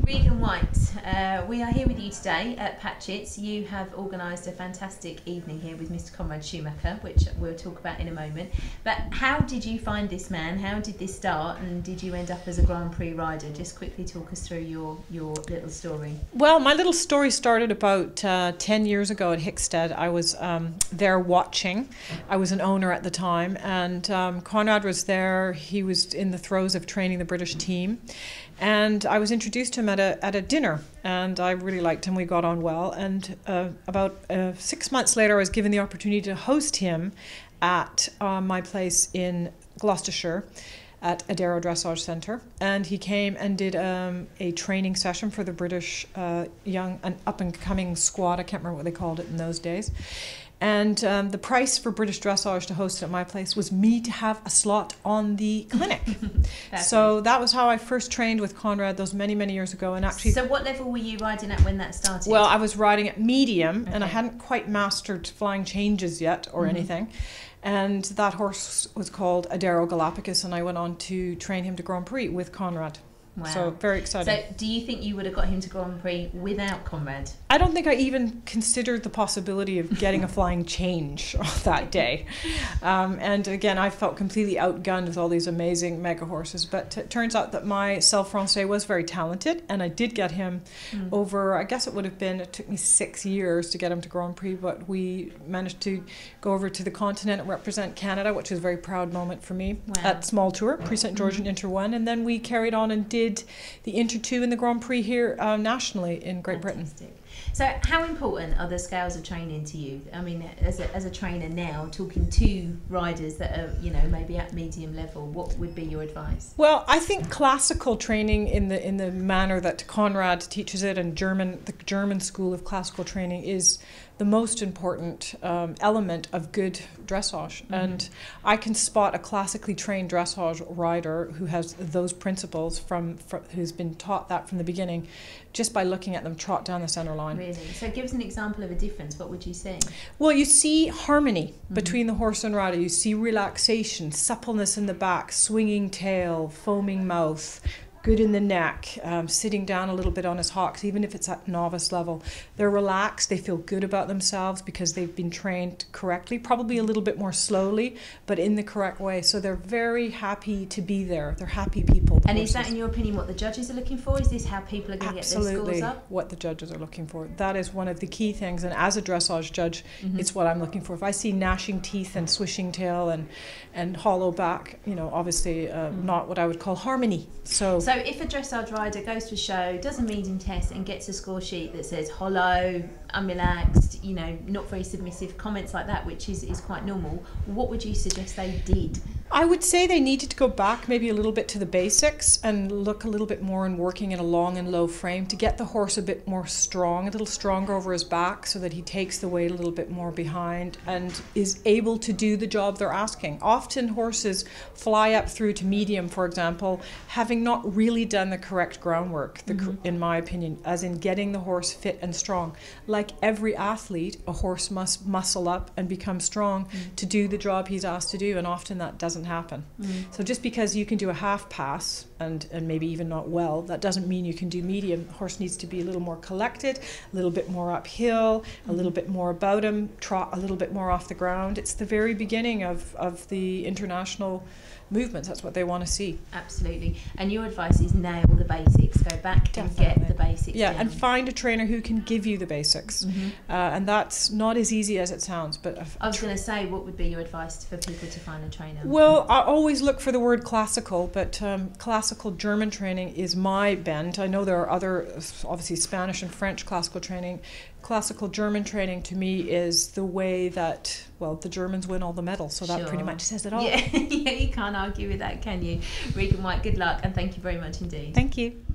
Rhegan White, we are here with you today at Patchett's. You have organised a fantastic evening here with Mr. Conrad Schumacher, which we'll talk about in a moment. But how did you find this man? How did this start? And did you end up as a Grand Prix rider? Just quickly talk us through your little story. Well, my little story started about 10 years ago at Hickstead. I was there watching. I was an owner at the time, and Conrad was there. He was in the throes of training the British team. And I was introduced to him at a dinner, and I really liked him. We got on well. And about 6 months later, I was given the opportunity to host him at my place in Gloucestershire at Adero Dressage Centre. And he came and did a training session for the British young and up-and-coming squad. I can't remember what they called it in those days. And the price for British Dressage to host it at my place was me to have a slot on the clinic. So that was how I first trained with Conrad those many, many years ago. And actually, so what level were you riding at when that started? Well, I was riding at medium, and I hadn't quite mastered flying changes yet or anything. And that horse was called Adero Galapagos, and I went on to train him to Grand Prix with Conrad. Wow. So very exciting. So do you think you would have got him to Grand Prix without Conrad? I don't think I even considered the possibility of getting a flying change that day. And again, I felt completely outgunned with all these amazing mega horses. But it turns out that my Cell Francais was very talented, and I did get him over, I guess it took me 6 years to get him to Grand Prix, but we managed to go over to the continent and represent Canada, which was a very proud moment for me. Wow. At Small Tour, Prix St. George and Inter 1, and then we carried on and did the Inter 2 and the Grand Prix here nationally in Great Britain. So how important are the scales of training to you? I mean, as a trainer now, talking to riders that are, maybe at medium level, what would be your advice? Well, I think classical training in the manner that Conrad teaches it, and the German school of classical training is the most important element of good dressage. And I can spot a classically trained dressage rider who has those principles who's been taught that from the beginning, just by looking at them trot down the center line. Really? So give us an example of a difference. What would you say? Well, you see harmony between the horse and rider. You see relaxation, suppleness in the back, swinging tail, foaming mouth, good in the neck, sitting down a little bit on his hocks, even if it's at novice level. They're relaxed, they feel good about themselves because they've been trained correctly, probably a little bit more slowly, but in the correct way. So they're very happy to be there. They're happy people. And is that, in your opinion, what the judges are looking for? Is this how people are going to get their scores up? Absolutely, what the judges are looking for. That is one of the key things. And as a dressage judge, it's what I'm looking for. If I see gnashing teeth and swishing tail and hollow back, obviously not what I would call harmony. So if a dressage rider goes to a show, does a medium test and gets a score sheet that says hollow, unrelaxed, not very submissive, comments like that, which is quite normal, what would you suggest they did? I would say they needed to go back maybe a little bit to the basics and look a little bit more in working in a long and low frame to get the horse a bit more strong, a little stronger over his back so that he takes the weight a little bit more behind and is able to do the job they're asking. Often horses fly up through to medium, for example, having not really done the correct groundwork, in my opinion, as in getting the horse fit and strong. Like every athlete, a horse must muscle up and become strong to do the job he's asked to do, and often that doesn't happen. So just because you can do a half pass and maybe even not well, that doesn't mean you can do medium. The horse needs to be a little more collected, a little bit more uphill, a little bit more about him, trot a little bit more off the ground. It's the very beginning of the international movements. That's what they want to see. Absolutely. And your advice is nail the basics. Go back and get the basics. Yeah, down. and find a trainer who can give you the basics. And that's not as easy as it sounds. But I was going to say, what would be your advice for people to find a trainer? Well, I always look for the word classical, but classical German training is my bent. I know there are other, obviously Spanish and French classical training. Classical German training to me is the way that, well, the Germans win all the medals, so that pretty much says it all. Yeah, you can't argue with that, can you? Rhegan White, good luck, and thank you very much indeed. Thank you.